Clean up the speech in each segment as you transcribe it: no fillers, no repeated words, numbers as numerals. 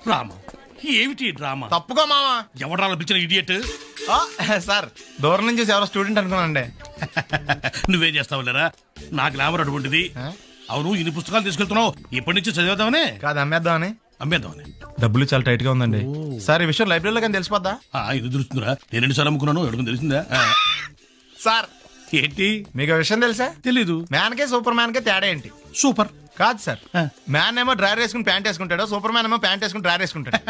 Drama ఏమిటి drama? తప్పుకో మావా. ఎవడా పిలిచిన ఇడియట్? సార్ దూరం నుంచి చూసి ఎవరో స్టూడెంట్ అనుకున్నానండి. నువ్వేం చేస్తావు లేరా? నా గ్లామర్ అటువంటిది. అవును, ఇన్ని పుస్తకాలు తీసుకెళ్తున్నావు, ఇప్పటి నుంచి చదివేద్దామనే కాదు అమ్మేద్దామని. అమ్మేద్దామని. డబ్బులు చాలా టైట్ గా ఉందండి సార్. ఈ విషయం లైబ్రరీలో కానీ తెలిసిపోద్దా? ఇది తెలుస్తుందిరా, నేను 2 సార్లు అమ్ముకున్నాను, ఎవరికి తెలిసిందా? సార్ ఏంటి మీకు విషయం తెలుసా? తెలీదు. మ్యాన్ కే సూపర్ మ్యాన్ కే తేడా ఏంటి? సూపర్ కాదు సార్, మ్యాన్ ఏమో డ్రైవర్ వేసుకుని ప్యాంట్ వేసుకుంటాడు, సూపర్ మ్యాన్ ఏమో ప్యాంట్ వేసుకుని డ్రైవర్ వేసుకుంటాడు.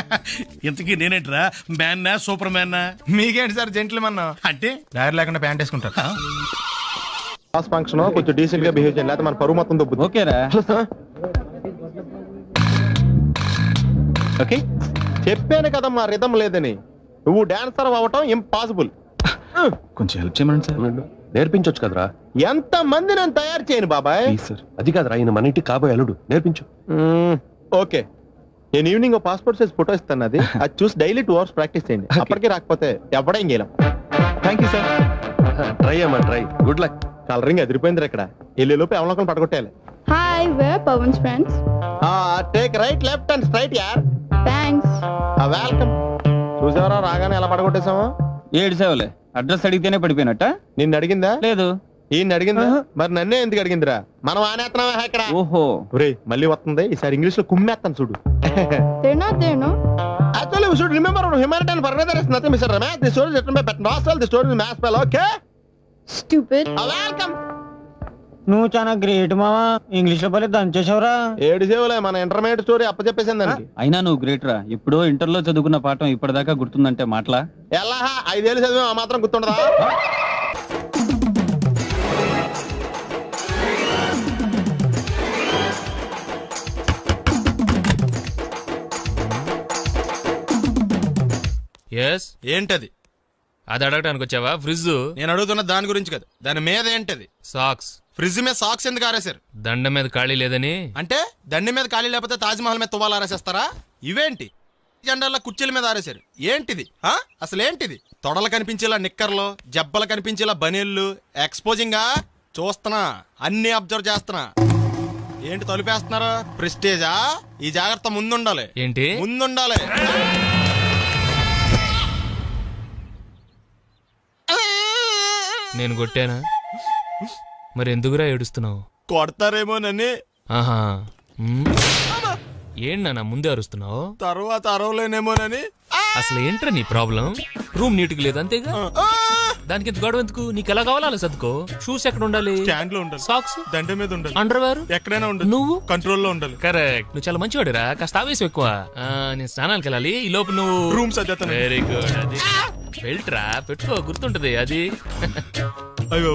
ఇంతకీ నేనేంట్రా, మ్యాన్నా సూపర్ మ్యాన్నా? మీకేంటి సార్ జెంట్లు మన్నా అంటే డ్రైవర్ లేకుండా ప్యాంట్ వేసుకుంటారు. ఫంక్షన్ కొంచెం డీసెంట్ గా బిహేవ్ చేయాలి, లేకపోతే మన పరువు మొత్తం దొబ్బుతుంది. ఓకేరా? ఓకే చెప్పాను కదా మా రిధం లేదని. నువ్వు డాన్సర్ అవ్వటం ఇంపాసిబుల్. కొంచెం హెల్ప్ చేయమని సార్. నేర్పించొచ్చు కదరా. ఎంత మంది నన్ను తయారు చేయను బాబాయ్. సార్ అది కాదురా, ఆయన మన ఇంటికి కాబోయే అల్లుడు, నేర్పించు. ఓకే, నేను ఈవినింగ్ పాస్పోర్ట్ సైజ్ ఫోటో ఇస్తాను, అది చూసి డైలీ 2 hours ప్రాక్టీస్ చేయండి. అప్పటికి రాకపోతే ఎవడేం చేయలేం. Thank you sir. ట్రై అమ్మా ట్రై. Good luck. కలరింగ్ అదిరిపోయింది ఇక్కడ. లోపు ఎవరిలోకలు పడగొట్టాలి. Hi, we're Pawan's friends. Take right left and straight యార్. Thanks. వెల్కమ్. చూసావరా రాగానే ఎలా పడగొట్టేసామా? 7 సేవలే. అడ్రస్ అడిగితేనే పడిపోయినట్ట? నిన్ను అడిగిందా? లేదు. ఈయన అడిగిందా? మరి నన్నే ఎందుకు అడిగిందిరా? మనం ఆనేస్తున్నావా ఇక్కడ? ఓహో ఒరేయ్ మళ్ళీ వస్తుంది, ఈసారి ఇంగ్లీష్ లో కుమ్మేస్తాను చూడు. They're not there, no? Actually, we should remember humanitarian for weather is nothing, Mr. Ramesh. The story is written by Pat Nostril. The story is mass spell, okay? Stupid. Welcome. నువ్వు చాలా great మావా, English లో పలే దంచేసావురా. 7 సేవలే, మన intermediate story అప్పచెప్పేసింది దానికి. అయినా నువ్వు great రా. ఇప్పుడు ఇంటర్లో చదువుకున్న పాఠం ఇప్పటిదాకా గుర్తుందంటే మాటలా? ఎలా 5 ఏళ్ళు చదివా, ఆ మాత్రం గుర్తుండదా? ఏంటది? అది అడగటానికి వచ్చావా? ఫ్రిడ్జ్. నేను అడుగుతున్న దాని గురించి కదా, దాని మీద ఏంటది? సాక్స్. ఫ్రిడ్జ్ మీద సాక్స్ ఎందుకు ఆరేశారు? దండ మీద ఖాళీ లేదని. అంటే దండి మీద ఖాళీ లేకపోతే తాజ్మహల్ మీద తువ్వాలు ఆరేసేస్తారా? ఇవేంటి జెండాల కుర్చీల మీద ఆరేశారు? ఏంటిది అసలు ఏంటిది? తొడలు కనిపించేలా నిక్కర్లు, జబ్బలు కనిపించేలా బనీళ్ళు, ఎక్స్పోజింగా చూస్తున్నా, అన్ని అబ్జర్వ్ చేస్తున్నా. ఏంటి తలుపేస్తున్నారు? ప్రెస్టేజా? ఈ జాగ్రత్త ముందుండాలి. ఏంటి ముందుండాలి. నేను కొట్టానా? మరి ఎందుకురా ఏడుస్తున్నావు? కొడతారేమోనని. ఆహా. ఏంటి నాన్న ముందే అరుస్తున్నావు? తర్వాత అరవలేనేమోనని. అసలు ఏంట్రా నీ ప్రాబ్లం? రూమ్ నీట్గా లేదు అంతేగా, దానికి ఎంత గొడవ ఎందుకు? నీకు ఎలా కావాలో అలా సర్దుకో. షూస్ ఎక్కడ ఉండాలి? స్టాండ్ లో ఉండాలి. సాక్స్ దండ మీద ఉండాలి. అండర్వేర్ ఎక్కడైనా ఉండాలి. నువ్వు కంట్రోల్లో ఉండాలి. కరెక్ట్. నువ్వు చాలా మంచివాడురా, కాస్త ఆవేశం ఎక్కువ. నేను స్నానానికి వెళ్ళాలి, ఈ లోపు నువ్వు రూమ్ సర్దేస్తాను. Very good. అది బెల్ట్ రా, పెట్టుకో, గుర్తుంటది అది. అయ్యో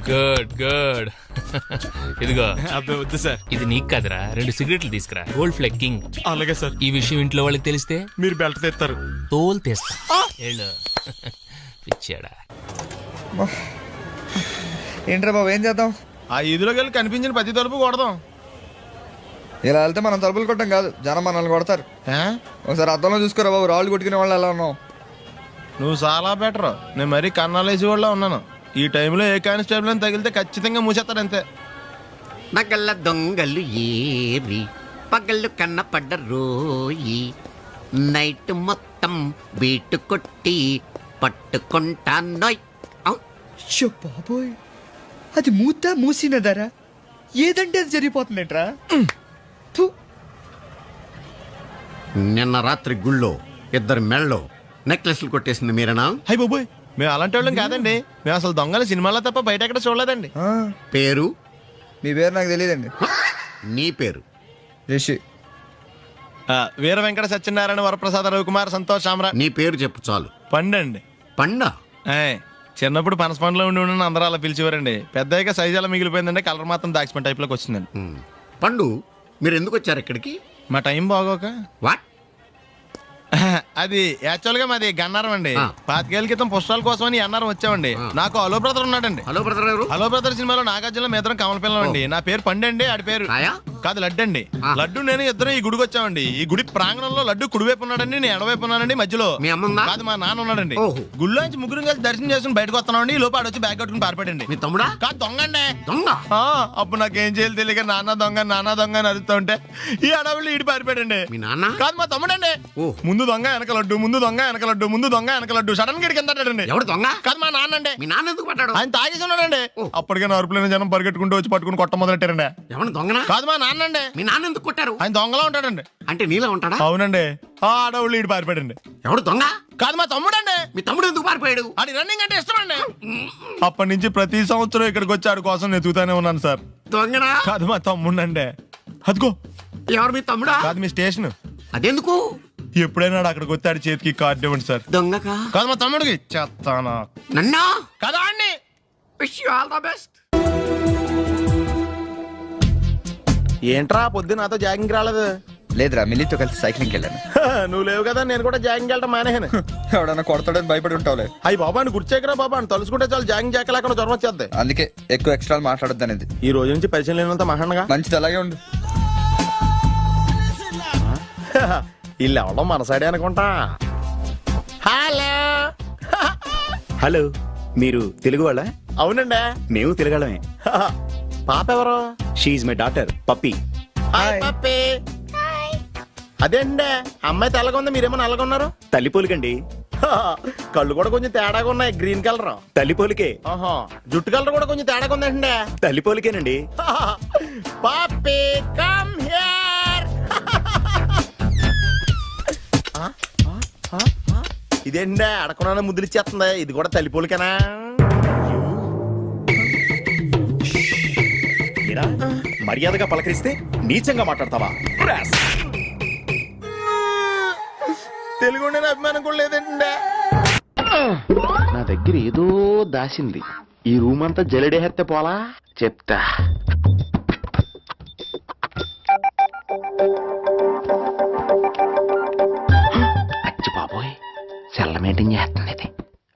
గుడ్ గుడ్. ఇదిగో. అబ్బాయి వద్దు సార్. ఇది నీకు కాదురా, 2 సిగరెట్లు తీసుకురా. Gold Flake King. అలాగే సార్. ఈ విషయం ఇంట్లో వాళ్ళకి తెలిస్తే మీరు బెల్ట్ తెస్తారు. తోలు తీస్తా. వెళ్ళు. పిచ్చాడా. ఏంట్రా బాబు, ఏం చేద్దాం? ఆ ఈదులోకి వెళ్ళి కనిపించిన ప్రతి తలుపు కొడదాం. ఇలా వెళ్తే మనం తలుపులు కొట్టం కాదు, జనం మనల్ని కొడతారు. ఒకసారి అద్దంలో చూసుకోరా బాబు, రాళ్ళు కొట్టుకునే వాళ్ళు ఎలా ఉన్నావు? నువ్వు చాలా బెటర్. నేను మరీ కన్నాలేసి వాళ్ళ ఉన్నాను. ఈ టైంలో ఏ కానిస్టేబుల్ అని తగిలితే ఖచ్చితంగా మూసేస్తాడు అంతే. నగల దొంగలు ఏరి పగళ్ళు కన్నపడ్డ రోయి, నైట్ మొత్తం బీటు కొట్టి పట్టుకుంటానోయ్. బాబోయ్, అది మూసినదరా? ఏదంటే అది జరిగిపోతుందేంట్రా? నిన్న రాత్రి గుళ్ళో 2 మెళ్ళలో నెక్లెస్లు కొట్టేసింది మీరేనా? హై బాబోయ్, మేము అలాంటి వాళ్ళం కాదండి. మేము అసలు దొంగలు సినిమాలో తప్ప బయట ఎక్కడ చూడలేదండి. పేరు? మీ పేరు నాకు తెలియదండి. నీ పేరు? రిషి. వీర వెంకట సత్యనారాయణ వరప్రసాద రవికుమార్ సంతోష్ సామ్రా. నీ పేరు చెప్పు చాలు. పండండి. పండా? చిన్నప్పుడు పనస పండులో ఉండి అందరూ అలా పిలిచేవారండి. పెద్దగా సైజ్ అలా మిగిలిపోయిందండి, కలర్ మాత్రం దాక్సిపెన్ టైప్ లోకి వచ్చిందండి. పండు, మీరు ఎందుకు వచ్చారు ఇక్కడికి? మా టైం బాగోక. వాట్? అది యాక్చువల్ గా మాది గన్నారం అండి. ఆ. 5 ఏళ్ల క్రితం పుష్పాల కోసం ఈ అన్నారం వచ్చామండి. నాకు హలో బ్రదర్ ఉన్నాడండి. హలో బ్రదర్ ఎవరు? హలో బ్రదర్ సినిమాలో నాగార్జున మీ ఇద్దరం కమల పిల్లం అండి. నా పేరు పండండి, ఆడి పేరు రాయా? కాదు లడ్డు అండి. ఆ. లడ్డు నేను ఇద్దరం ఈ గుడికి వచ్చామండి. ఈ గుడి ప్రాంగణంలో లడ్డు కుడివైపు ఉన్నాడండి, నేను ఎడవైపు ఉన్నానండి. మధ్యలో మీ అమ్మ ఉందా? కాదు మా నాన్న ఉన్నాడండి. ఓహో. గుళ్ళో నుంచి ముగ్గురు కలిసి దర్శనం చేసుకుని బయటకు వస్తున్నామండి. ఈ లోపు ఆడొచ్చి బ్యాగ్ కట్టుకుని పారిపోయాడండి. మీ తమ్ముడా? కాదు దొంగ అండి. దొంగ? ఆ, అప్పుడు నాకేం చేయాలి తెలియక నాన్న దొంగ అని అరుస్తూ ఉంటే ఈ అడవులు ఈడి పారిపోయాడండి. మీ నాన్న? కాదు మా తమ్ముడండి. ఓ. ముందు దొంగ వెనక లడ్డు, ముందు దొంగ వెనక లడ్డు, ముందు దొంగ వెనక లడ్డు. సడన్ గా కింద ఎవడు దొంగ? కాదు మా నాన్న అండి. మీ నాన్న ఎందుకు పడ్డాడు? ఆయన తాగేసి ఉన్నాడండి. ఓ. అప్పటికే అరుపులైన జనం పరిగెట్టుకుంటూ వచ్చి పట్టుకుని కొట్ట మొదలెట్టారండి. ఎవడు దొంగనా? కాదు మా నాన్న అండి. మీ నాన్న ఎందుకు కొట్టారు? ఆయన దొంగలా ఉంటాడండి. అంటే నీలా ఉంటాడా? అవునండి. ఆ అడవులు ఈడి పారిపోయాడండి. ఎవడు దొంగ? కాదు మా తమ్ముడండి. మీ తమ్ముడు ఎందుకు పారిపోయాడు? ఆడి రన్నింగ్ అంటే ఇష్టం అండి. అప్పటి నుంచి ప్రతి సంవత్సరం ఇక్కడికి వచ్చి ఆడి కోసం వెతుకుతానే ఉన్నాను సార్. దొంగనా? కాదు మా తమ్ముడండి. అదిగో ఎవరు మీ తమ్ముడా? కాదు మీ స్టేషన్. అదెందుకు? ఎప్పుడైనా ఆడు అక్కడికి వచ్చి ఆడి చేతికి కార్డు ఇవ్వండి సార్. దొంగకా? కాదు మా తమ్ముడికి చెత్తానా. నన్నా? కదా అండి. Wish you all the best. ఏంట్రా పొద్దున్న నాతో జాగింగ్ రాలేదు? లేదురా, మిల్లీతో కలిసి సైక్లింగ్ వెళ్ళాను. నువ్వు లేవు కదా, నేను కూడా జాగింగ్ వెళ్ళటం మానేహాను. ఎవడన్నా కొడతాడని భయపడి ఉంటావులే. అయ్యి బాబా అని గుర్చేకరా బాబా అని తలుసుకుంటే చాలు జాగింగ్ చేయలేకుండా జ్వరం వచ్చేద్ది. అందుకే ఎక్కువ ఎక్స్ట్రా మాట్లాడొద్దు అనేది. ఈ రోజు నుంచి పరిచయం లేనంత మహాన్గా మంచిది, అలాగే ఉండు. వీళ్ళు ఎవడం మన సైడే అనుకుంటా. హలో. హలో, మీరు తెలుగు వాళ్ళ? అవునండి, మేము తెలుగాళ్ళమే. పాప ఎవరు? She's my daughter Pappi. Hi Pappi. అదేండి అమ్మాయి తెల్లగా ఉంది, మీరేమో నల్లగా ఉన్నారు. తల్లిపోలికండి. కళ్ళు కూడా కొంచెం తేడాగా ఉన్నాయి, గ్రీన్ కలర్. తల్లిపోలికే. ఆహా, జుట్టు కలర్ కూడా కొంచెం తేడాగా ఉందండి. తల్లిపోలికేనండి. పాపి కమ్ హియర్. ఇదేంటి అడగకుండా ముద్దులు ఇచ్చేస్తుంది, ఇది కూడా తల్లిపోలికేనా? మీరా మర్యాదగా పలకరిస్తే నీచంగా మాట్లాడతావా? తెలుగు ఉండే అభిమానం కూడా లేదండి. నా దగ్గర ఏదో దాసింది. ఈ రూమ్ అంతా జలడేహెత్తే పోలా చెప్తా. అచ్చి బాబోయ్, సెల్ల మెయింటైన్ చేస్తుంది ఇది.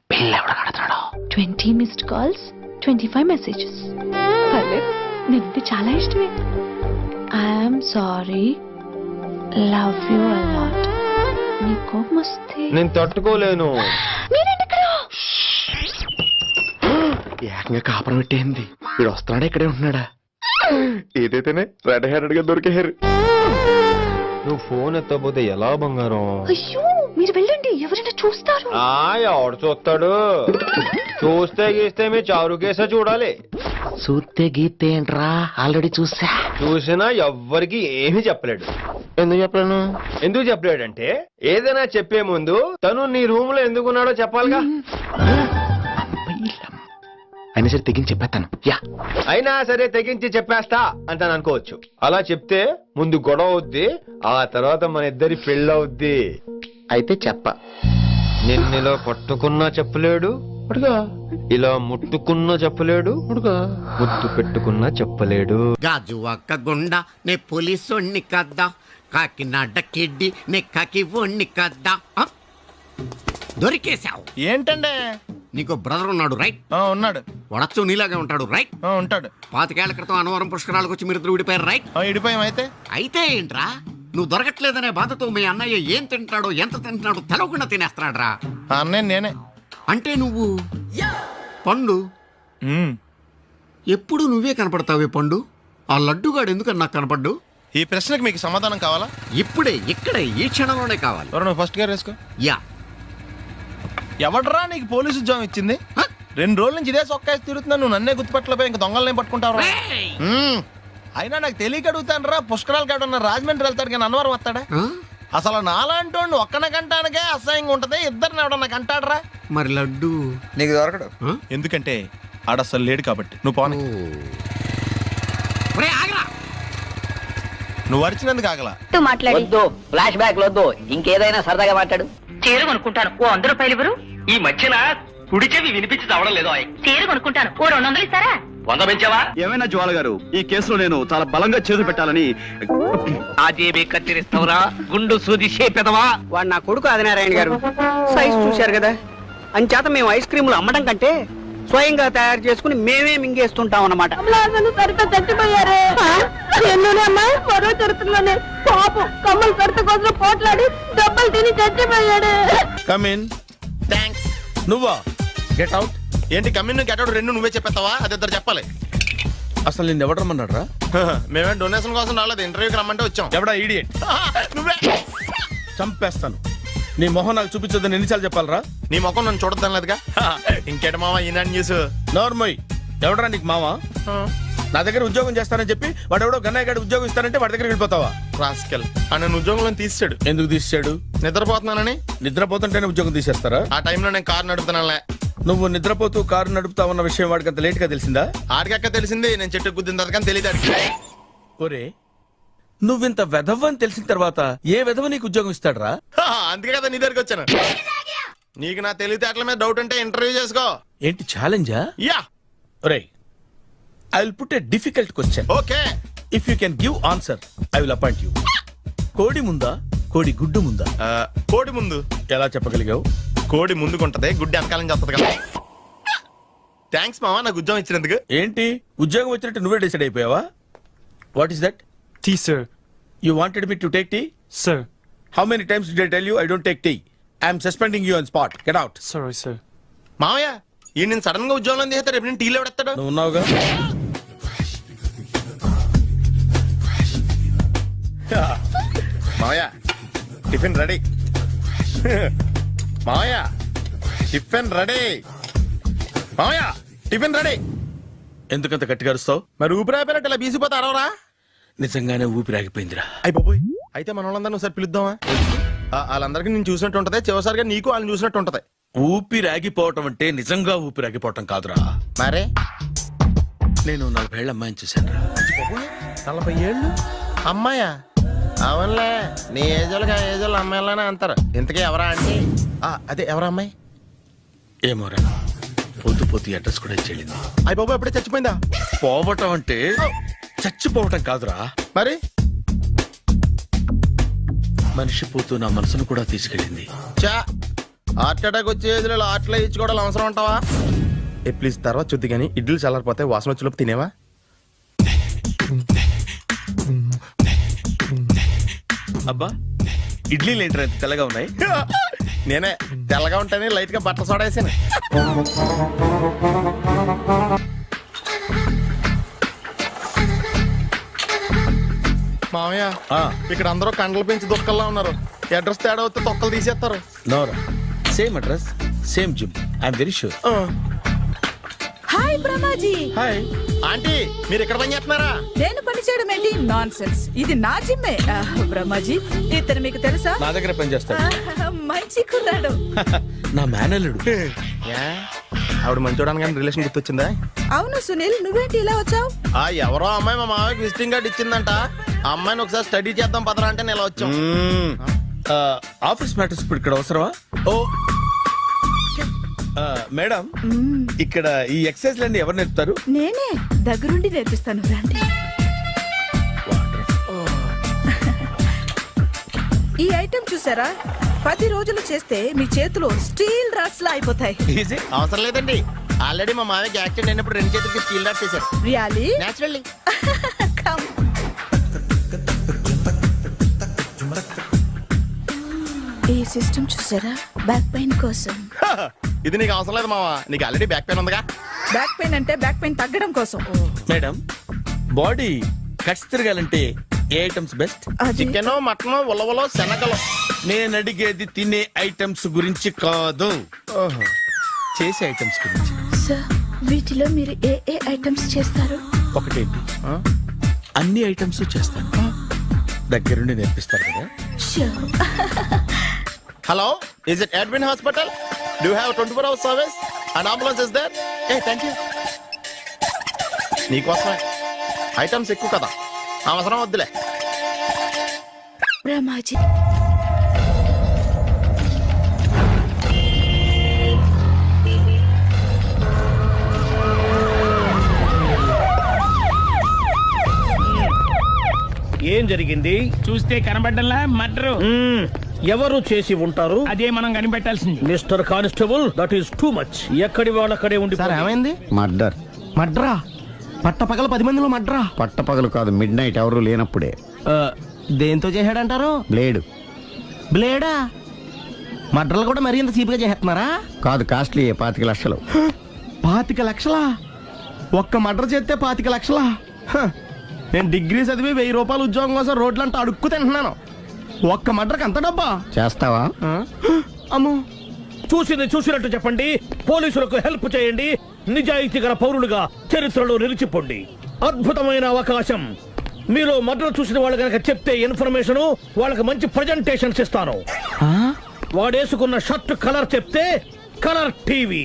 పిల్ల ఎవడ కడుతున్నాడు? 20 missed calls, 25 messages. పర్లేదు, నీకు చాలా ఇష్టమే. I'm sorry, love you a lot. నీ కోపం వస్తే నేను తట్టుకోలేను. మీరేంటి ఇక్కడ? ఏకంగా కాపురం పెట్టేంది. వీడు వస్తున్నాడా ఇక్కడే ఉంటున్నాడా? ఏదైతేనే రెడ్ హెడెడ్ గా దొరికారు. నువ్వు ఫోన్ ఎత్తపోతే ఎలా బంగారం? అయ్యో, మీరు వెళ్ళండి, ఎవరైనా చూస్తారు. ఎవడు చూస్తాడు? చూస్తే గీస్తే మీ చారు కేసా చూడాలి. చూస్తే గీతే ఏంట్రా, ఆల్రెడీ చూసినా ఎవ్వరికి ఏమీ చెప్పలేడు. ఎందుకు చెప్పలేను? ఎందుకు చెప్పలేడంటే ఏదైనా చెప్పే ముందు తను నీ రూమ్ లో ఎందుకున్నాడో చెప్పాలిగా. అయినా సరే తెగించి చెప్పేస్తాను. అయినా సరే తెగించి చెప్పేస్తా అంటాను అనుకోవచ్చు. అలా చెప్తే ముందు గొడవ అవుద్ది, ఆ తర్వాత మన ఇద్దరి పెళ్ళవుద్ది. అయితే చెప్ప. నిన్నెలా పట్టుకున్నా చెప్పలేడు, ఇలా ముట్టుకున్నా చెప్పలేడు, ముద్దు పెట్టుకున్నా చెప్పలేడు. గాజు ఒక్క గుండ నే పోలీసోణ్ణి కద్దా, కాకినాడ కిడ్డి నే కాకి ఒణ్ణి కద్దా. దొరికేశావు. ఏంటండి? నీకు బ్రదర్ ఉన్నాడు రైట్? ఉన్నాడు. వడచ్చు నీలాగే ఉంటాడు రైట్? ఉంటాడు. 25 ఏళ్ల క్రితం అనవరం పుష్కరాలకు వచ్చి మీరిద్దరు విడిపోయారు రైట్? ఇడిపోయాం. అయితే ఏంట్రా, నువ్వు దొరకట్లేదనే బాధతో మీ అన్నయ్య ఏం తింటాడో ఎంత తింటున్నాడో తెలవకుండా తినేస్తాడ్రా. అన్నయ్య నేనే. అంటే నువ్వు పండు. ఎప్పుడు నువ్వే కనపడతావే పండు. ఆ లడ్డుగాడు ఎందుకని నాకు కనపడ్డు? ఈ ప్రశ్నకు మీకు సమాధానం కావాలా? ఇప్పుడే ఇక్కడే ఈ క్షణంలోనే కావాలి. నువ్వు ఫస్ట్ గేర్ వేసుకో. యా. ఎవడరా నీకు పోలీసు ఉద్యోగం ఇచ్చింది? 2 రోజుల నుంచి ఇదే సొక్కాసి తిరుగుతున్నా, నువ్వు నన్నే గుర్తుపట్టలేపోయి ఇంకా దొంగలనే పట్టుకుంటావు. అయినా నాకు తెలియక అడుగుతాను రా, పుష్కరాలు కాడున్న రాజమండ్రి వెళ్తాడు కానీ అన్నవరం వస్తాడా? అసలు నాలాంటి వాడిని ఒక్కన కంటానికే అసహ్యంగా ఉంటది, ఇద్దరిని ఎవడన్నా కంటాడరా? మరి లడ్డు నీకు దొరకడు. ఎందుకంటే ఆడ అసలు లేడు కాబట్టి. నువ్వు పోనీ. నువ్వు అరిచినందుకు ఆగలా. వద్దు, ఫ్లాష్ బ్యాక్ వద్దు, ఇంకేదైనా సరదాగా మాట్లాడు. చీర కొనుక్కుంటాను, ఓ 100 రూపాయలు ఇవ్వరు. ఈ మధ్యన కుడి చెవి వినిపించి చావడం లేదో. చీర కొనుక్కుంటాను, ఓ 200 ఇస్తారా? వంద పెంచావా? ఏమైనా జ్వాల గారు, ఈ కేసులో నేను చాలా బలంగా చేతులు పెట్టాలని. ఆ జేబీ కత్తిరిస్తావురా గుండు సూది షేపెదవా? వాడు నా కొడుకు ఆదినారాయణ గారు. సైజ్ చూశారు కదా, అంచేత మేము ఐస్ క్రీములు అమ్మడం కంటే స్వయంగా తయారు చేసుకుని మేమే మింగేస్తుంటాం అన్నమాట. చచ్చిపోయారే మరో చరిత్రలోనే పాపం కమ్మలు కడత కోసం పోట్లాడి దెబ్బలు తిని చచ్చిపోయాడు. కమిన్. థ్యాంక్స్. నువ్వా? Get out. ఏంటి కమిన్ గెట్ అవుట్ రెండు నువ్వే చెప్పేస్తావా? అది ఇద్దరు చెప్పాలి. అసలు నిన్ను ఎవరు రమ్మన్నాడు రా? మేమే డొనేషన్ కోసం రాలేదు, ఇంటర్వ్యూకి రమ్మంటే వచ్చాం. ఎవడా ఈడియట్? నువ్వే. చంపేస్తాను. నీ మొహం నాకు చూపించొద్దని ఎన్నిసార్లు చెప్పాలరా? నీ ముఖం నన్ను చూడద్దాం లేదుగా. ఇంకేట మామ ఈనాడు న్యూస్. నోర్మోయ్, ఎవడరా నీకు మావా? నా దగ్గర ఉద్యోగం చేస్తానని చెప్పి వాడు ఎవడో గన్నయ్య గారి ఉద్యోగం ఇస్తానంటే వాడి దగ్గర వెళ్ళిపోతావా? రాస్కెల్. నన్ను ఉద్యోగంలో తీసాడు. ఎందుకు తీసాడు? నిద్రపోతున్నానని. నిద్రపోతుంటేనే ఉద్యోగం తీసేస్తారా? ఆ టైంలో నేను కారు నడుపుతున్నానులే. నువ్వు నిద్రపోతూ కారు నడుపుతావన్న విషయం వాడికి అంత లేట్ గా తెలిసిందా? ఆడికక్క తెలిసింది, నేను చెట్టు గుద్దిన తర్వాత కానీ తెలియదు. ఒరే, నువ్వింత వెధవ్ అని తెలిసిన తర్వాత ఏ వెధవ నీకు ఉద్యోగం ఇస్తాడరా? అందుకే కదా నీ దగ్గరికి వచ్చాను. నీకు నా తెలివితేటల మీద డౌట్ ఉంటే ఇంటర్వ్యూ చేసుకో. ఏంటి ఛాలెంజా? యా. ఒరే, I will put a difficult question. Okay. If you can give answer I will appoint you. కోడి ముందా, కోడి గుడ్డు ముందా? కోడి ముందు. ఎలా చెప్పగలిగావు? కోడి ముందుకుంటది, గుడ్డి వెనకాలం చేస్తుంది కదా. థ్యాంక్స్ మామా నాకు ఉద్యోగం ఇచ్చినందుకు. ఏంటి ఉద్యోగం వచ్చినట్టు నువ్వే డిసైడ్ అయిపోయావా? What is that? Tea sir. You wanted me to take tea? Sir. How many times did I tell you I don't take tea? I am suspending you on spot. Get out. Sorry, sir. మామయ్య ఈ నేను sudden గా ఉద్యోగంలో తీస్తాడు, రేపు నేను టీలో పెడతాడు. నువ్వు ఉన్నావుగా. మామయ్య టిఫిన్ రెడీ. మామయ్య టిఫిన్ రెడీ. మామయ్య టిఫిన్ రెడీ. ఎందుకంత గట్టిగా అరుస్తావు? మరి ఊపిరాయిపోయినట్టు ఇలా బీసిపోతే అరవరా? నిజంగానే ఊపిరాగిపోయిందిరా. అయిపోయి అయితే మన వాళ్ళందరినీ ఒకసారి పిలుద్దామా? వాళ్ళందరికీ నేను చూసినట్టు ఉంటది, చివరిసారిగా నీకు వాళ్ళని చూసినట్టు ఉంటది. ఊపిరాగిపోవటం అంటే నిజంగా ఊపిరాగిపోవటం కాదురా. మరే నేను 40 ఏళ్ల అమ్మాయిని చూశాను రా. 40 ఏళ్ళు అమ్మాయా? అవునులే, నీ ఏజోళ్ళకి ఆ ఏజోళ్ళు అమ్మాయిలానే అంటారు. ఇంతకీ ఎవరా అంటే? అదే ఎవరా అమ్మాయి? ఏమోరా, పొద్దు పొద్దు అడ్రస్ కూడా ఇచ్చేళ్ళింది. అయిపోయి ఎప్పుడే చచ్చిపోయిందా? పోవటం అంటే చచ్చిపోవటం కాదురా, మరి మనిషి పోతూ నా మనసును కూడా తీసుకెళ్ళింది. చా హార్ట్ అటాక్ వచ్చే ఏజ్లో హార్ట్లో ఇచ్చుకోవడం అవసరం ఉంటావా? ప్లీజ్ తర్వాత చూద్ది కానీ ఇడ్లీ చల్లారిపోతే వాసన వచ్చేలోపు తినేవా? అబ్బా, ఇడ్లీలు ఏంట్రా ఇంత తెల్లగా ఉన్నాయి? నేనే తెల్లగా ఉంటానే లైట్ గా బట్టలు సోడా వేసాను. మామయ్య ఇక్కడ అందరూ కండలు పెంచి దుక్కల్లా ఉన్నారు. అడ్రస్ తేడా వస్తే తొక్కలు తీసేస్తారు. నోరా, same address same gym. I'm very sure. Hi Brahmaji. Hi aunty, మీరు ఇక్కడ పని చేస్తున్నారా? నేను పని చేయడం ఏంటి? Nonsense. ఇది నా జిమ్మే. బ్రహ్మాజీ ఇతను మీకు తెలుసా? నా దగ్గర పని చేస్తాడు. మంచి కుర్రాడు. నా మేనల్లుడు. ఆవిడ మంచోడానికి కానీ రిలేషన్ గుర్తొచ్చిందా? అవును సునీల్, నువ్వేంటి ఇలా వచ్చావు? ఎవరో అమ్మాయి మా మామయ్యకి విజిటింగ్ కార్డు ఇచ్చిందంట. ఆ అమ్మాయిని ఒకసారి స్టడీ చేద్దాం పదరా అంటే నేను ఇలా వచ్చాం. ఆఫీస్ మ్యాటర్స్ ఇప్పుడు ఇక్కడ అవసరమా? ఓ మేడం, ఇక్కడ ఈ ఎక్సర్సైజ్ లన్నీ ఎవరు నేర్పుతారు? నేనే దగ్గరుండి నేర్పిస్తాను, రండి. ఈ ఐటెం చూసారా? 10 రోజులు చేస్తే మీ చేతులు స్టీల్ రాట్స్ లా అయిపోతాయి. అవసరం లేదండి, ఆల్రెడీ మా మామయ్యకి యాక్సిడెంట్ అయినప్పుడు 2 చేతులకి స్టీల్ డాట్ చేశారు. రియల్లీ? నేచురల్లీ. కమ్. ఈ సిస్టమ్ చూసారా? బ్యాక్ పెయిన్ కోసం. ఇది నీకు అవసరం లేదు మావా, నీకు ఆల్రెడీ బ్యాక్ పెయిన్ ఉందిగా. బ్యాక్ పెయిన్ అంటే బ్యాక్ పెయిన్ తగ్గడం కోసం. మేడం, బాడీ కట్స్ తిరగాలంటే ఏ ఐటమ్స్ బెస్ట్? చికెన్, మటన్, ఉలవలో, శనగలు. నేను అడిగేది తినే ఐటమ్స్ గురించి కాదు, చేసే ఐటమ్స్ గురించి. సార్, వీటిలో మీరు ఏ ఏ ఐటమ్స్ చేస్తారు? ఒకటేంటి, అన్ని ఐటమ్స్ చేస్తాను. దగ్గరుండి నేర్పిస్తారు కదా. Hello, is it admin hospital? Do you have 24 hours service and ambulance is there? Thank you. నీకోసమే ఐటమ్స్ ఎక్కువ కదా, అవసరం వద్దులే. బ్రహ్మాజీ, ఏం జరిగింది? చూస్తే కనబడ్డంలా మర్డరు. ఎవరు చేసి ఉంటారు? అదే మనం కనిపెట్టాల్సింది. Mister constable, that is too much. ఎక్కడి వాళ్ళక్కడే ఉండి. సార్ ఏమైంది? మర్డర్. మడ్రా పట్ట పగల 10 మందిలో మడ్రా. పట్టపగలు కాదు, మిడ్ నైట్ ఎవరు లేనప్పుడే. దేంతో చేశాడంటారు? బ్లేడ్. బ్లేడా? మడ్రలు కూడా మరీ ఇంత చీప్గా చేస్తున్నారా? కాదు, కాస్ట్లీ 25 లక్షలు. 25 లక్షలా? ఒక్క మడ్ర చేస్తే 25 లక్షలా? నేను డిగ్రీ చదివి 1000 రూపాయలు ఉద్యోగం కోసం రోడ్లంతా అడుక్కు తింటున్నాను. ఒక్క మడ్రకు అంత డబ్బా? చేస్తావా? అమ్మో. చూసింది చూసినట్టు చెప్పండి. పోలీసులకు హెల్ప్ చేయండి. నిజాయితీ గల పౌరులుగా చరిత్రలో నిలిచిపోండి. అద్భుతమైన అవకాశం. మీరు మర్డర్ చూసిన వాళ్ళు కనుక చెప్తే ఇన్ఫర్మేషన్, వాళ్ళకి మంచి ప్రజెంటేషన్స్ ఇస్తాను. వాడేసుకున్న షర్ట్ కలర్ చెప్తే కలర్ టీవీ,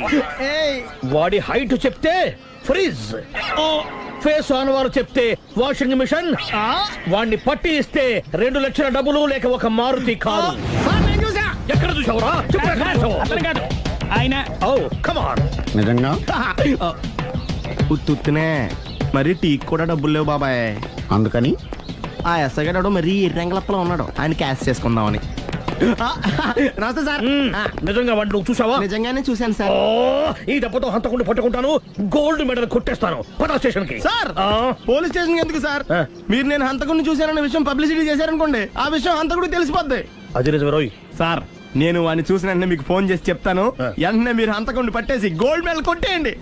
వాడి హైట్ చెప్తే ఫ్రిజ్, ఫేస్ ఆన్ వారు చెప్తే వాషింగ్ మిషన్, వాడిని పట్టి ఇస్తే 2 లక్షల డబ్బులు లేక ఒక మారుతి కారు. ఎక్కడ చూసావురా? కాదు ఆయన. Oh come on. నిజంగా? ఉత్తునే మరి టీకి కూడా డబ్బులు లేవు బాబాయ్. అందుకని ఆ ఎస్ఐ గారు మరీ ఎర్రంగలప్పలో ఉన్నాడు, ఆయన క్యాష్ చేసుకుందామని. నమస్తే సార్. నిజంగా వాడిని నువ్వు చూసావా? నిజంగానే చూశాను సార్. ఈ దెబ్బతో హంతకుండా పట్టుకుంటాను, గోల్డ్ మెడల్ కొట్టేస్తాను. పద స్టేషన్ కి. సార్ పోలీస్ స్టేషన్ ఎందుకు సార్? మీరు నేను హంతకుడిని చూశానన్న విషయం పబ్లిసిటీ చేశారనుకోండి, ఆ విషయం హంతకుడికి తెలిసిపోద్ది. అది నిజమే రోయ్. సార్ నేను వాడిని చూసిన వెంటనే మీకు ఫోన్ చేసి చెప్తాను. వెంటనే మీరు హంతకుడిని పట్టేసి గోల్డ్ మెడల్ కొట్టేయండి.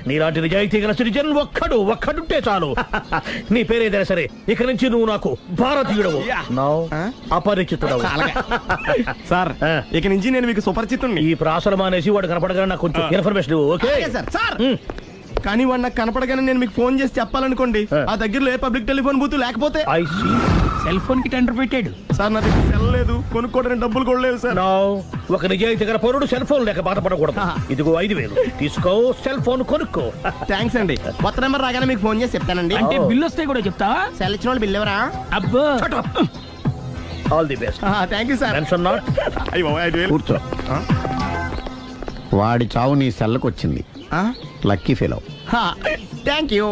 నీలాంటి నిజాయితీ గల సిటిజన్ ఒక్కడుంటే చాలు. నీ పేరేదైనా సరే, ఇక నుంచి నువ్వు నాకు భారతీయుడవు, అపరిచితుడవు. సార్ ఇక నుంచి నేను మీకు సుపరిచితుడిని. ఈ ప్రాసలు మానేసి వాడు కనపడగానే నాకు కొంచెం ఇన్ఫర్మేషన్. Okay sir. కానీ వాడు నాకు కనపడగానే నేను మీకు ఫోన్ చేసి చెప్పాలనుకోండి, ఆ దగ్గరలో ఏ పబ్లిక్ టెలిఫోన్ బూత్ లేకపోతే. సెల్ ఫోన్ కి టెండర్ పెట్టాడు సార్. నా దగ్గర సెల్ లేదు, కొనుక్కోవడానికి డబ్బులు కూడా లేవు సార్. ఒక నిజాయితీ గల పౌరుడు సెల్ ఫోన్ లేక బాధపడకూడదు. ఇదిగో 5000 తీసుకో, సెల్ ఫోన్ కొనుక్కో. థ్యాంక్స్ అండి. కొత్త నెంబర్ రాగానే మీకు ఫోన్ చేసి చెప్తానండి. అంటే బిల్ వస్తే కూడా చెప్తావా? సెల్ ఇచ్చిన వాళ్ళు బిల్ ఎవరా? అబ్బో. All the best. Thank you sir. Mention not. కూర్చో. వాడి చావు నీ సెల్లకు వచ్చింది. Lucky fellow. Thank you.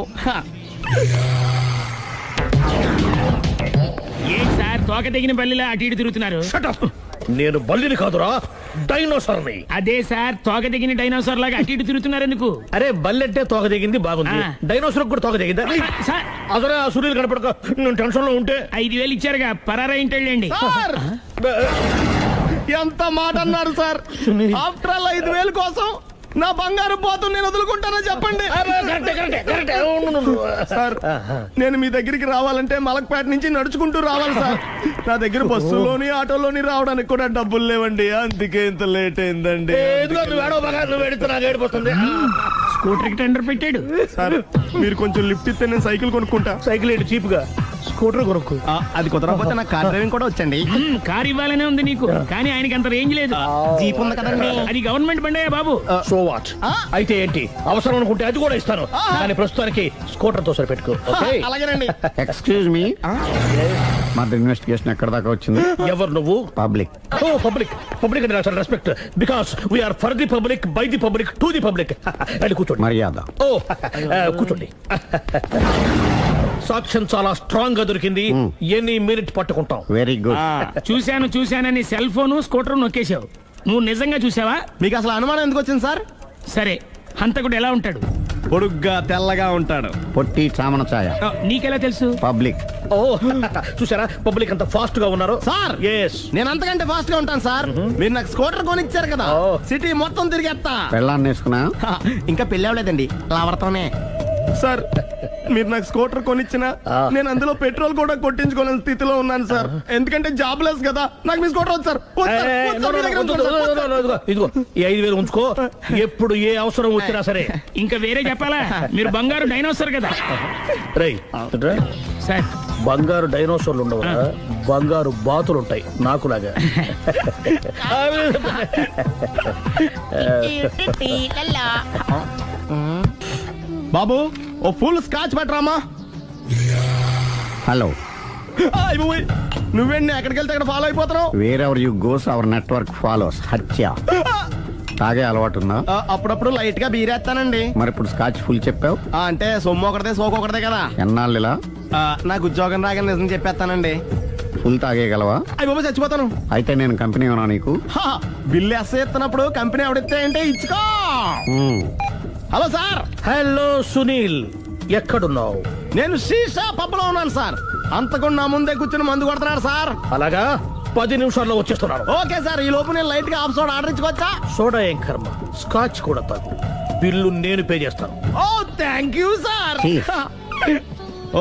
A sir తోక తెగిన బల్లిలా అటు ఇటు తిరుగుతున్నారు? నేను బల్లిని కాదురా, డైనోసార్ని. అదే సార్ తోక తెగిన డైనోసార్ లాగా అటు ఇటు తిరుగుతున్నారు ఎందుకు? అరే బల్లెట్టే తోక దిగింది బాగుంది, డైనోసార్ కూడా తోక దిగిందా? అదరే ఆ సూర్యులు కనపడక నేను టెన్షన్ లో ఉంటే 5000 ఇచ్చారుగా, పరారా ఇంటండి. ఎంత మాట అన్నారు సార్? ఆఫ్టర్ ఆల్ 5000 కోసం నా బంగారు పోతు నేను వదులుకుంటానని చెప్పండి సార్. నేను మీ దగ్గరికి రావాలంటే మలక్పేట నుంచి నడుచుకుంటూ రావాలి సార్. నా దగ్గర బస్సులోని ఆటోలోని రావడానికి కూడా డబ్బులు లేవండి, అందుకే ఇంత లేట్ అయిందండి. స్కూటర్ కి టెండర్ పెట్టాడు సార్. మీరు కొంచెం లిఫ్ట్ ఇస్తే నేను సైకిల్ కొనుక్కుంటా. సైకిల్ ఏంటి చీప్ గా? స్కూటర్ కొనుక్కు. అది కుదరకపోతే నాకు కార్ డ్రైవింగ్ కూడా వచ్చండి. కార్ ఇవ్వాలనే ఉంది నీకు, కానీ ఆయనకి అంత రేంజ్ లేదు. జీప్ ఉంది కదండి. అది గవర్నమెంట్ బండే బాబు. So what? అయితే ఏంటి, అవసరం అనుకుంటే అది కూడా ఇస్తాను, కానీ ప్రస్తుతానికి స్కూటర్ తో సరిపెట్టుకో. అలాగేనండి. ఎక్స్క్యూజ్ మీ, మర్డర్ ఇన్వెస్టిగేషన్ ఎక్కడ దాకా వచ్చింది? ఎవరు నువ్వు? పబ్లిక్. ఓ పబ్లిక్. పబ్లిక్ అంటే చాలా respect, because we are for the public, by the public, to the public. అది కూర్చోండి. మర్యాద. ఓ కూర్చోండి. సాక్ష్యం చాలా స్ట్రాంగ్ గా దొరికింది, ఎన్ని మినిట్ పట్టుకుంటాం. Very good. చూశానని సెల్ ఫోన్ స్కూటర్ నొక్కేశావు. నువ్వు నిజంగా చూసావా? మీకు అసలు అనుమానం ఎందుకు వచ్చింది సార్? సరే, హంతకుడు ఎలా ఉంటాడు? పొడుగ్గా తెల్లగా ఉంటాడు. పొట్టి చామన ఛాయ. నీకెలా తెలుసు? పబ్లిక్. ఓ చూసారా పబ్లిక్ అంత ఫాస్ట్ గా ఉన్నారు సార్. నేను అంతకంటే ఫాస్ట్ గా ఉంటాను సార్. మీరు నాకు స్కూటర్ కొనిచ్చారు కదా, సిటీ మొత్తం తిరిగేస్తా. పెళ్ళాన్ని వేసుకున్నా? ఇంకా పెళ్ళి అవ్వలేదండి, లావర్తోనే. సార్ మీరు నాకు స్కూటర్ కొనిచ్చిన నేను అందులో పెట్రోల్ కూడా కొట్టించుకోలేని స్థితిలో ఉన్నాను సార్. ఎందుకంటే జాబ్ లెస్ కదా, నాకు మీ స్కూటర్ వద్దు సార్. ఇదిగో ఈ 5000 ఉంచుకో, ఎప్పుడు ఏ అవసరం వచ్చినా సరే. ఇంకా వేరే చెప్పాలా? మీరు బంగారు డైనోసార్ కదా. రై సార్, బంగారు డైనోసార్లు ఉండవు, బంగారు బాతులు ఉంటాయి నాకులాగా. బాబు ఓ ఫుల్ స్కాచ్ పట్టరామా. హలో. నువ్వేంటి ఎక్కడికి వెళ్తే అక్కడ ఫాలో అయిపోతున్నావు? Wherever you goes our network follows. హత్య. తాగే అలవాటు ఉందా? అప్పుడప్పుడు లైట్ గా బీరేస్తానండి. మరి ఇప్పుడు స్కాచ్ ఫుల్ చెప్పావు అంటే సొమ్ము ఒకటిదే సోకు ఒకటిదే కదా. ఎన్నాళ్ళు ఇలా? నాకు ఉద్యోగం రాగానే నిజం చెప్పేస్తానండి. ఫుల్ తాగేయగలవా? అయ్యి బాబు చచ్చిపోతాను. అయితే నేను కంపెనీ ఉన్నా నీకు. బిల్లు ఎస్తున్నప్పుడు కంపెనీ ఎవడితే అంటే ఇచ్చుకో. Hello sir. హలో సునీల్, ఎక్కడున్నావు? నేను శీషా పబ్లో ఉన్నాను సార్. అంతకుండా నా ముందే కూర్చుని మందు కొడుతున్నాడు సార్. అలాగా, 10 నిమిషాల్లో వచ్చేస్తున్నాను. Okay sir. ఈ లోపు నేను లైట్ గా హాఫ్ సోడా ఆర్డర్ ఇచ్చుకోవచ్చా? సోడా ఏం కర్మ, స్కాచ్ కూడా తాగు. బిల్లు నేను పే చేస్తాను. ఓ థ్యాంక్ యూ సార్.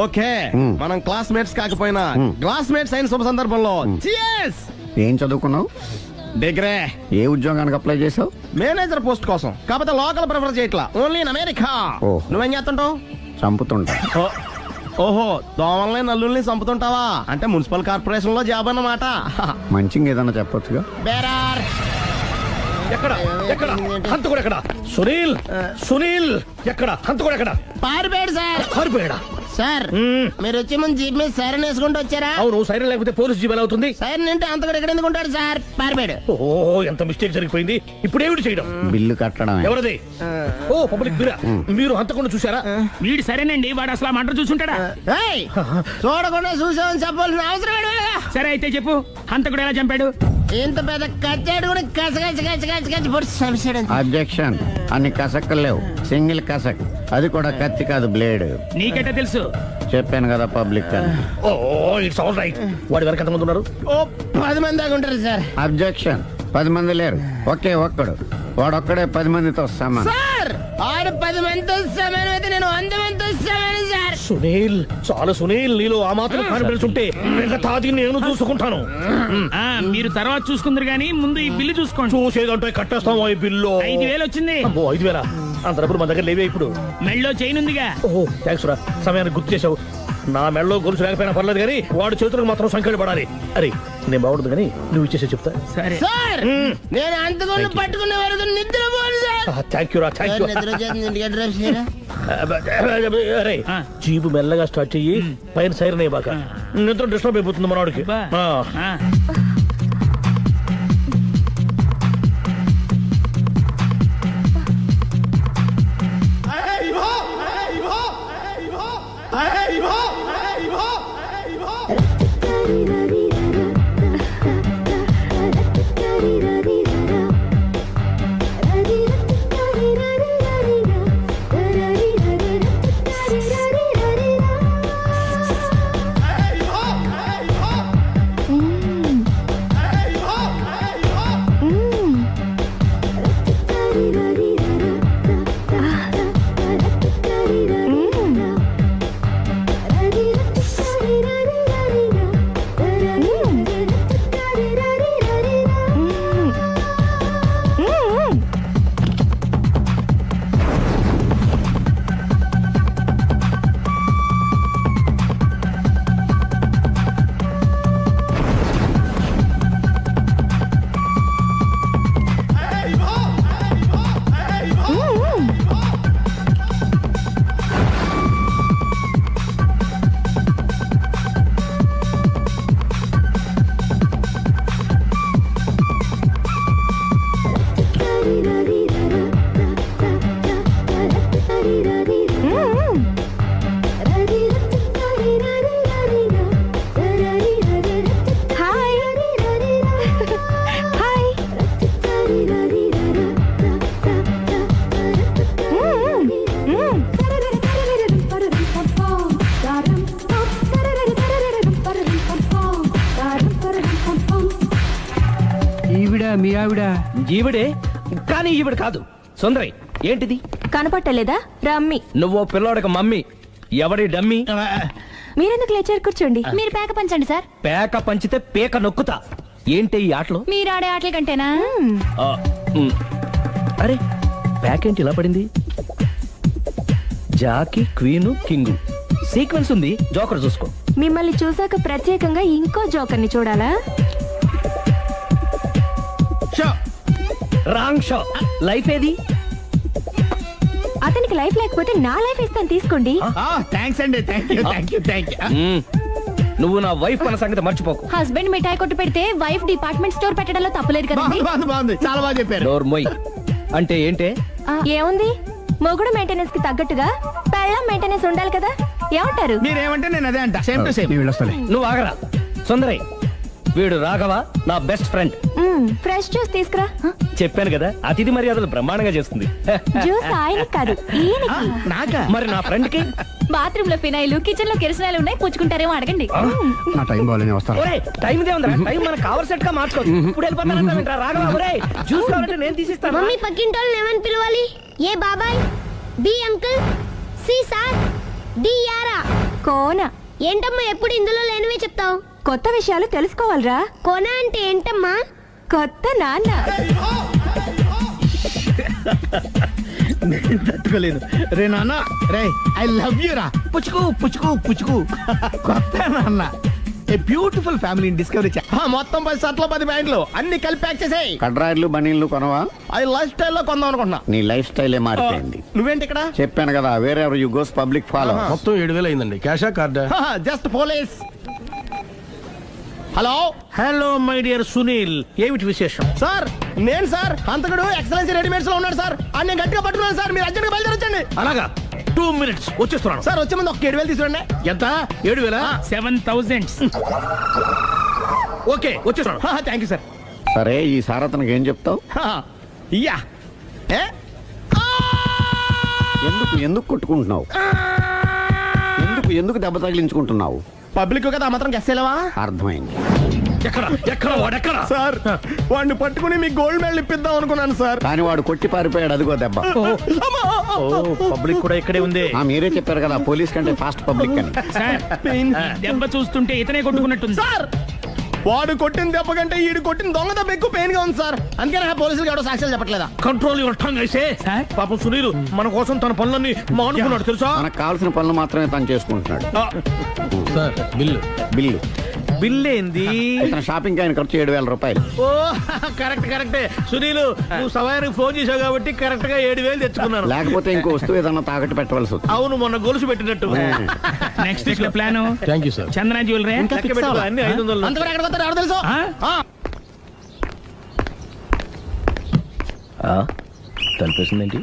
ఓకే, మనం క్లాస్మేట్స్ కాకపోయినా క్లాస్మేట్స్ అయిన శుభ సందర్భంలో cheers. ఏం చదువుకున్నావు? డిగ్రీ. ఏ ఉద్యోగానికి అప్లై చేసావు? మేనేజర్ పోస్ట్ కోసం. కాకపోతే లోకల్ ప్రిఫర్ చేయట్లా, ఓన్లీ ఇన్ అమెరికా. ఓహో. నువ్వేం చేస్తుంటావు? చంపుతుంటా. ఓహో, దోమల్ని నల్లుల్ని చంపుతుంటావా? అంటే మున్సిపల్ కార్పొరేషన్ లో జాబ్ అన్నమాట. మంచిగా ఏదన్నా చెప్పొచ్చుగా. బేరార్. ఎక్కడ ఎక్కడ హంతకుడు ఎక్కడ? సునీల్, సునీల్ ఎక్కడ? హంతకుడు ఎక్కడ? పారిపోయాడు సార్. పారిపోయాడా? సార్ మీరు వచ్చే ముందు జీప్ మీద సైరన్ వేసుకుంటూ వచ్చారా? అవును, సైరన్ లేకపోతే పోలీస్ జీవన్ అవుతుంది. సైరన్ అంటే అంతకుడు ఎక్కడ ఎందుకు ఉంటాడు సార్? పారిపోయాడు. ఓ, ఎంత మిస్టేక్ జరిగిపోయింది. ఇప్పుడు ఏమిటి చేయడం? బిల్లు కట్టడం. ఎవరది? ఓ, పబ్లిక్ బిరా. మీరు హంతకుండా చూసారా? వీడు సరేనండి, వాడు అసలు మంట చూసుంటాడా? చూడకుండా చూసామని చెప్పాల్సిన అవసరం లేదు. సరే అయితే చెప్పు, హంతకుడు ఎలా చంపాడు? ఇంత పెద్ద కచ్చాడు కూడా కసగచ్చి పొడి సమస్యడు. అబ్జెక్షన్. అన్ని కసక్కలు లేవు, సింగిల్ కసక్. అది కూడా కత్తి కాదు, బ్లేడ్. నీకెట్టా తెలుసు? చెప్పాను కదా పబ్లిక్ అని. ఓ, ఇట్స్ ఆల్ రైట్. వాడి వెనక ఎంతమంది ఉన్నారు? ఓ 10 మంది దాకా ఉంటారు సార్. అబ్జెక్షన్. 10 మంది లేరు, ఒకే ఒక్కడు. వాడొక్కడే 10 మందితో సమానం. సార్ ఆడు 10 మందితో సమానం అయితే నేను 100 మందితో సమానం సార్. సునీల్, చాలా సునీల్, నీలో ఆ మాత్రం కాన్ఫిడెన్స్ ఉంటే మిగతాది నేను చూసుకుంటాను. మీరు తర్వాత చూసుకుందరు గానీ ముందు ఈ బిల్లు చూసుకోండి. చూసేదంటే కట్టేస్తాం. ఈ బిల్లు 5,000 వచ్చింది. అబ్బో, 5,000? అంత డబ్బులు మన దగ్గర లేవే ఇప్పుడు. మెళ్ళో చైన్ ఉందిగా. ఓహో, థ్యాంక్స్ రా, సమయానికి గుర్తు చేసావు. నా మెడలో గొలుసు లేకపోయినా పర్లేదు కానీ వాడి చేతులకు మాత్రం సంఖ్యలు పడాలి. అరే, నేను బాగుంటుంది కానీ నువ్వు ఇచ్చేసే చెప్తా. సరే సార్, నేను అంతకుండా పట్టుకునే వరకు నిద్రపోను సార్. థ్యాంక్ యూ రా, థ్యాంక్ యూ. అరే, జీపు మెల్లగా స్టార్ట్ చెయ్యి, పైన సైరన్ అయ్యాక నిద్ర డిస్టర్బ్ అయిపోతుంది మనవాడికి. మీ ఆవిడ? ఈవిడే, కానీ ఈవిడ కాదు. సుందరి, ఏంటిది? కనపట్టలేదా? రమ్మి. నువ్వు పిల్లోడికి మమ్మీ. ఎవడి డమ్మీ? మీరెందుకు లేచారు? కూర్చోండి. మీరు పేక పంచండి సార్. పేక పంచితే పేక నొక్కుతా. ఏంటి ఈ ఆటలు? మీరు ఆడే ఆటల కంటేనా? అరే, పేక ఏంటి ఇలా పడింది? జాకీ, క్వీను, కింగు సీక్వెన్స్ ఉంది. జోకర్ చూసుకో. మిమ్మల్ని చూసాక ప్రత్యేకంగా ఇంకో జోకర్ని చూడాలా? Wrong show. లైఫ్ ఏది? అతనికి లైఫ్ లేకపోతే నా లైఫ్ ఇస్తాను, తీసుకోండి. థ్యాంక్స్ అండి. Thank you. నువ్వు నా వైఫ్ అన్న సంగతి మర్చిపోకు. హస్బెండ్ మిఠాయి కొట్టు పెడితే వైఫ్ డిపార్ట్మెంట్ స్టోర్ పెట్టడంలో తప్పులేదు కదా? బాగుంది, చాలా బాగా చెప్పారు. డోర్ మొయ్. అంటే ఏంటే? ఏముంది, మొగుడు మెయింటెనెన్స్ కి తగ్గట్టుగా పెళ్ళాం మెయింటెనెన్స్ ఉండాలి కదా? ఏమంటారు? మీరేమంటే నేను అదే అంట సేమ్ టు సేమ్. నువ్వు ఆగరా సుందరి. వీడు రాఘవ, నా బెస్ట్ ఫ్రెండ్. ఫ్రెష్ జ్యూస్ తీసుకురా. చెప్పాను కదా, అతిథి మర్యాదలు బ్రహ్మాండంగా చేస్తుంది. జ్యూస్ ఆయన కాదు నాకా? మరి నా ఫ్రెండ్ కి బాత్రూమ్ లో ఫినాయిల్, కిచెన్ లో కిరసనాయిలు ఉన్నాయి, పుచ్చుకుంటారేమో అడగండి. నా టైం బాగాలేని వస్తాను. ఒరే టైం ఇదే ఉందిరా, టైం మనకు కావలసినట్టు గా మార్చుకోవచ్చు. ఇప్పుడు వెళ్ళిపోతానంటా రాఘవ. ఒరే జ్యూస్ కావాలంటే నేను తీసిస్తాను. మమ్మీ పక్కింటోళ్ళని ఏమని పిలవాలి? ఏ బాబాయ్, B uncle, C sir, D యారా. కోన ఏంటమ్మా ఎప్పుడు ఇందులో లేనివే చెప్తావు? కొత్త విషయాలు తెలుసుకోవాలరా. కోన అంటే ఏంటమ్మా? కొత్త నాన్న. నేను తట్టుకోలేదు. రే నాన్న, రే ఐ లవ్ యూ రా. పుచ్చుకు పుచ్చుకు పుచ్చుకు. కొత్త నాన్న, ఏ బ్యూటిఫుల్ ఫ్యామిలీ డిస్కవరీ. మొత్తం 10 షర్ట్లు 10 ప్యాంట్లు అన్ని కలిపి ప్యాక్ చేసేయ్. కడ్రాయిలు బనీళ్లు కొనవా? అది లైఫ్ స్టైల్లో కొందాం అనుకుంటున్నా. నీ లైఫ్ స్టైలే మారిపోయింది. నువ్వేంటి ఇక్కడ? చెప్పాను కదా, వేరే ఎవరు యు గోస్ పబ్లిక్ ఫాలో. మొత్తం 7,000 అయిందండి. క్యాషా కార్డా? Just police. Hello hello my dear Sunil, ఏమిటి విశేషం? సార్ నేను సార్ హంతకుడు ఎక్సలెన్సీ రెడీమేడ్స్ లో ఉన్నాడు సార్. అని నేను గట్టిగా పట్టుకున్నాను సార్. మీరు అర్జెంట్గా బయలుదేరొచ్చండి. అలాగా 2 minutes వచ్చేస్తున్నాను సార్. వచ్చే ముందు ఒక 7,000 తీసుకురండి. ఎంత? 7,000? 7,000. ఓకే వచ్చేస్తున్నాను. Thank you sir. సరే ఈ సార్ అతనికి ఏం చెప్తావు? యా ఎందుకు ఎందుకు కొట్టుకుంటున్నావు? ఎందుకు దెబ్బ తగిలించుకుంటున్నావు? పబ్లిక్ కదా మాత్రం గెస్సేలేవా? అర్థమైంది. ఎక్కడ వాడెక్కడ? సార్ వాడిని పట్టుకుని మీ గోల్డ్ మెడల్ ఇప్పిద్దాం అనుకున్నాను సార్. కానీ వాడు కొట్టి పారిపోయాడు. అదిగో దెబ్బ. పబ్లిక్ కూడా ఇక్కడే ఉంది. మీరే చెప్పారు కదా పోలీస్ కంటే ఫాస్ట్ పబ్లిక్ అని. దెబ్బ చూస్తుంటే ఇతనే కొట్టుకున్నట్టుంది సార్. వాడు కొట్టిన దెబ్బ కంటే ఈడు కొట్టిన దొంగ దెబ్బ ఎక్కువ పెయిన్ గా ఉంది సార్. అందుకని పోలీసులు ఎవడో సాక్ష్యాలు చెప్పట్లేదా? కంట్రోల్ యువర్ టంగ్ అయితే. పాపం సునీల్ మన కోసం తన పనులన్నీ మానుకున్నాడు తెలుసా? మనకు కావాల్సిన పనులు మాత్రమే తను చేసుకుంటున్నాడు. Sir bill. బిల్ ఏంది? షాపింగ్ ఆయన ఖర్చు 7,000 రూపాయలు. ఓ కరెక్టే సునీల్, నువ్వు సమయానికి ఫోన్ చేసావు కాబట్టి కరెక్ట్ గా 7,000 తెచ్చుకున్నాను. లేకపోతే ఇంకో వస్తువు ఏదన్నా తాకట్టు పెట్టవలసి వస్తుంది. అవును మొన్న గొలుసు పెట్టినట్టు. నెక్స్ట్ వీక్ లో plan thank you sir. Chandra jewellery అన్ని 500. అంతవరకు ఎక్కడ పోతారు ఎవరు తెలుసు? తలిపేసిందేంటి?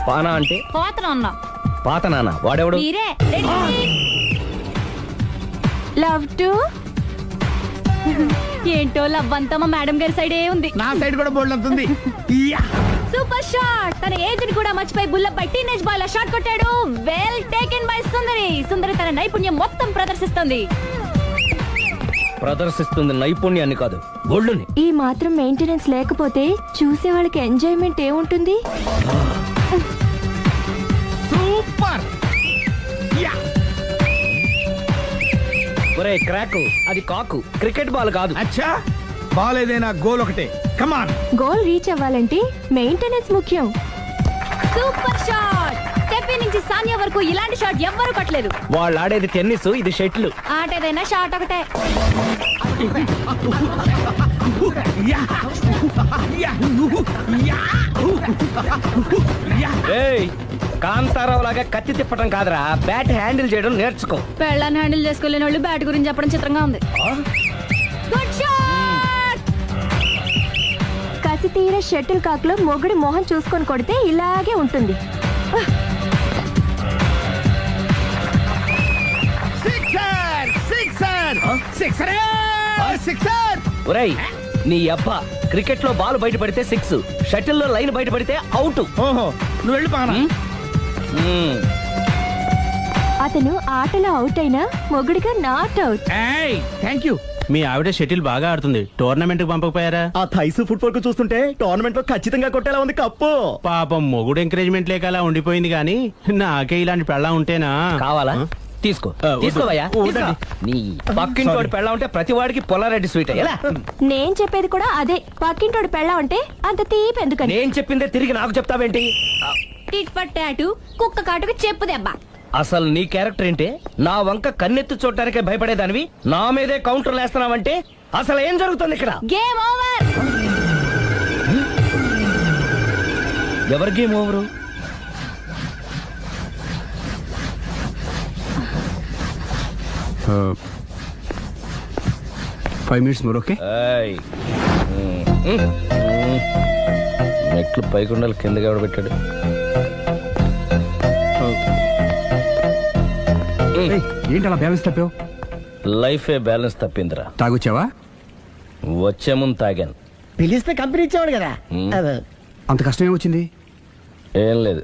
పానా అంటే పాత నాన్న. వాడెవడు? లవ్ టు ఏంటో లవ్ అంతా మా మేడం గారి సైడే ఉంది. నా సైడ్ కూడా బోల్డ్ అవుతుంది. Super shot. తన ఏజ్ ని కూడా మర్చిపోయి బుల్లపై టీనేజ్ బాయ్ లా షాట్ కొట్టాడు. వెల్ టేకెన్ బై సుందరి తన నైపుణ్యం మొత్తం ప్రదర్శిస్తుంది నైపుణ్యాన్ని కాదు, గోల్డ్ని. ఈ మాత్రం మెయింటెనెన్స్ లేకపోతే చూసే వాళ్ళకి ఎంజాయ్మెంట్ ఏముంటుంది? సూపర్. ఒరే క్రాకు, అది కాకు, క్రికెట్ బాల్ కాదు. అచ్చా బాల్ ఏదైనా గోల్ ఒకటే. కమాన్. గోల్ రీచ్ అవ్వాలంటే మెయింటెనెన్స్ ముఖ్యం. Super shot. స్టెఫీ నుంచి సానియా వరకు ఇలాంటి షాట్ ఎవ్వరూ కొట్టలేదు. వాళ్ళు ఆడేది టెన్నిస్, ఇది షటిల్. ఆట ఏదైనా షాట్ ఒకటే. కాంతారావు లాగా కత్తి తిప్పడం కాదురా, బ్యాట్ హ్యాండిల్ చేయడం నేర్చుకో. పెళ్ళాన్ని హ్యాండిల్ చేసుకోలేని వాళ్ళు బ్యాట్ గురించి చెప్పడం చిత్రంగా ఉంది. Good shot. కసి తీర షటిల్ కాక్ లో మొగుడి మొహం చూసుకొని కొడితే ఇలాగే ఉంటుంది. ఒరేయ్ నీ అబ్బా, క్రికెట్ లో బాల్ బయటపడితే 6, షటిల్ లో లైన్ బయటపడితే అవుట్. ఓహో నువ్వు వెళ్ళి పానా. అతను ఆటలో అవుట్ అయినా మొగుడిగా నాట్ అవుట్. Thank you. మీ ఆవిడ షటిల్ బాగా ఆడుతుంది టోర్నమెంట్ కి పంపకపోయారా? ఆ థైస్ ఫుట్బాల్ కు చూస్తుంటే టోర్నమెంట్ లో ఖచ్చితంగా కొట్టేలా ఉంది కప్పు. పాపం మొగుడు ఎంకరేజ్మెంట్ లేక అలా ఉండిపోయింది కానీ నాకే ఇలాంటి పెళ్ళా ఉంటేనా? కావాలా? తీసుకో తీసుకోవయ్యా. నీ పక్కింటోడి పెళ్ళ ఉంటే ప్రతి వాడికి పొలారెడ్డి స్వీట్ ఎలా? నేను చెప్పేది కూడా అదే, పక్కింటోడు పెళ్ళా ఉంటే అంత తీపి ఎందుకని. నేను చెప్పిందే తిరిగి నాకు చెప్తావేంటి? టిట్ పట్ టాటు, కుక్క కాటుకు చెప్పు దెబ్బ. అసలు నీ క్యారెక్టర్ ఏంటి? నా వంక కన్నెత్తి చూడటానికే భయపడేదానివి నా మీదే కౌంటర్లు వేస్తున్నావంటే అసలు ఏం జరుగుతుంది ఇక్కడ? Game over. ఎవరి game over? Five minutes more. Okay, మెట్లు పైకుండలు కిందకి ఎవడ పెట్టాడు? ఏంటి అలా బ్యాలెన్స్ తప్పావు? లైఫే బ్యాలెన్స్ తప్పిందిరా. తాగొచ్చావా? వచ్చే ముందు తాగాను. పిలిస్తే కంపెనీ ఇచ్చేవాడు కదా. అంత కష్టం ఏమొచ్చింది? ఏం లేదు,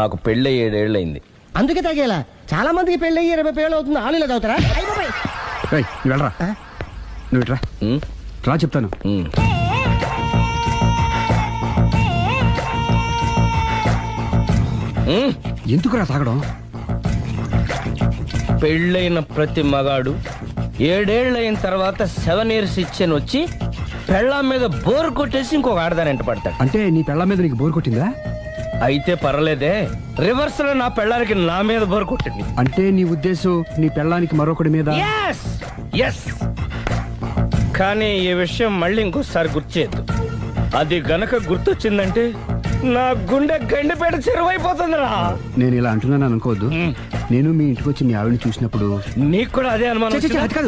నాకు పెళ్ళి 7 ఏళ్ళయింది. అందుకే తాగేలా. చాలా మందికి పెళ్లి 20 ఏళ్ళు అవుతుంది, ఆలు ఇలా తాగుతారా? నువ్వు వెళ్ళరా, నువ్వు ఇట్రా రా చెప్తాను. ఎందుకురా తాగడం? పెళ్ళైన ప్రతి మగాడు 7 ఏళ్ళైన తర్వాత 7 years ఇచ్చాను వచ్చి పెళ్ళాం మీద బోర్ కొట్టేసి ఇంకొక ఆడదానంట పడతాడు. అంటే నీ పెళ్ళ మీద నీకు బోర్ కొట్టిందా? అయితే పర్లేదే, రివర్స్ లో నా పెళ్ళానికి నా మీద బోర్ కొట్టింది. అంటే నీ ఉద్దేశం నీ పెళ్ళానికి మరొకటి మీద? ఎస్. కానీ ఈ విషయం మళ్ళీ ఇంకోసారి గుర్తు చేయద్దు. అది గనక గుర్తొచ్చిందంటే నా గుండె గండిపేట చెరువైపోతుందిరా. నేను ఇలా అంటున్నాను అనుకోవద్దు. నేను మీ ఇంటికి వచ్చి మీ ఆవిడని చూసినప్పుడు నీకు కూడా అదే అనుమానం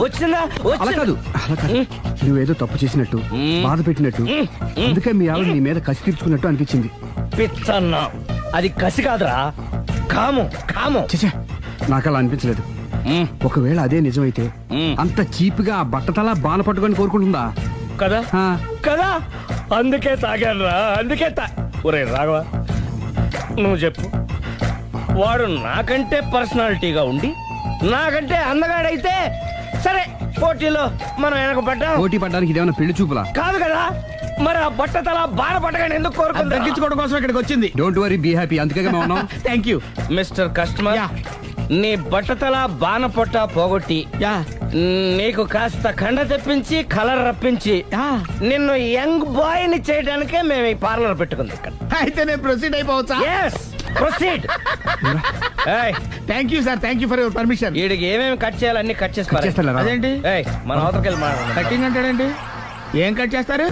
వచ్చిందా? అలా కాదు. నువ్వేదో తప్పు చేసినట్టు, బాధ పెట్టినట్టు, అందుకే మీ ఆవిడ నీ మీద కసి తీర్చుకున్నట్టు అనిపించింది. పిచ్చన్నా, అది కసి కాదురా, కాము. చచ్చా, నాకు అలా అనిపించలేదు. ఒకవేళ అదే నిజమైతే అంత చీప్ గా బట్టతలా బాన పట్టుకొని కోరుకుంటుందా? కదా కదా, అందుకే తాగాను రా, అందుకే ఒరే రాఘవ, నువ్వు చెప్పు, వాడు నాకంటే పర్సనాలిటీగా ఉండి నాకంటే అందగాడైతే సరే, పోటీలో మనం వెనక పడ్డాం. పోటీ పడ్డానికి ఇదేమన్నా పెళ్లి చూపులా? కాదు కదా, మరి ఆ బట్టతల బాన పట్టగానే ఎందుకు కోరుకుంటా? తగ్గించుకోవడం కోసం ఇక్కడికి వచ్చింది. Don't worry, be happy. అందుకే మేము ఉన్నాం. Thank you mister customer. నీ బట్టతల బాన పొట్ట పోగొట్టి నీకు కాస్త కండ తెప్పించి కలర్ రప్పించి నిన్ను యంగ్ బాయ్ ని చేయడానికే మేము ఈ పార్లర్ పెట్టుకుంది ఇక్కడ. అయితే నేను ప్రొసీడ్ అయిపోవచ్చా? Proceed. Thank you sir, thank you for your permission. వీడికి ఏమేమి కట్ చేయాలి అన్ని కట్ చేసి అదేంటి మన అవతలకి వెళ్ళి మాట్లాడండి. కటింగ్ అంటాడండి. ఏం కట్ చేస్తారు?